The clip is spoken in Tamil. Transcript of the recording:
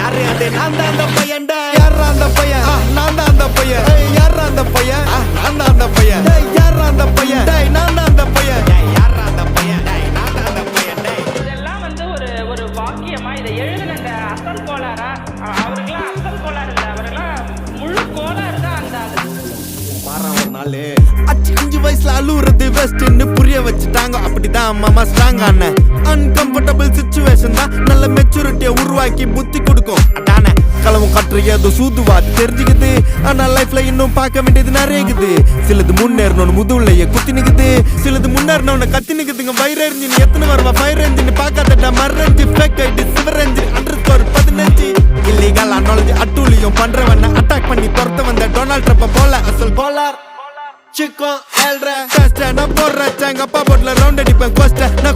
யாரு அது நான் தான் அந்த பையன்டா யாரா அந்த பையன் நான் தான் அந்த பையன் யாரா அந்த பையன் நான் தான் அந்த பையன் யாரா அந்த பையன் நான் தான் அந்த பையன் யாரா அந்த பையன் நான் தான் அந்த பையன் இதெல்லாம் வந்து ஒரு வாக்கியமா இதை எழுதின அந்த அசல் கோளாரா அவருக்கெல்லாம் அசல் கோளாறு இல்லை அவரெல்லாம் முழு கோளாறு தான் அந்த ஆளு 5 வயசுல அழுவுறது வெஸ்ட்னு புரிய வச்சுட்டாங்க அப்படிதான் மாமா ஸ்ட்ராங் ஆன அன்கம்ஃபர்டபிள் சிச்சுவேஷன் தான் நல்ல மெச்சூரிட்டியை உருவாக்கி புத்தி கொடுக்கும் அதானே களவும் கற்று ஏதோ சூதுவாது தெரிஞ்சுக்குது ஆனா லைஃப்ல இன்னும் பார்க்க வேண்டியது நிறையக்குது சிலது முன்னேறணும்னு முதுகுலையே குத்தி நிக்குது சிலது முன்னேறணும்னு கத்தி நிக்குதுங்க ஃபயர் என்ஜின் எத்தனை வருவா ஃபயர் என்ஜின் பார்க்காதடா மர்ரஞ்சி ஃபேக் ஐடி சிவரஞ்சி _15 இல்லீகல் நாலேஜ் அட்டூழியம் பண்றவன அட்டாக் பண்ணி துரத்த வந்த டொனால்ட் ட்ரம்ப் போல அசல் போலார் சிக்கோ எல்ற டெஸ்ட் நான் போடுற சாங்க அப்பா போட்ல ரவுண்ட் அடிப்பேன் கோஸ்ட்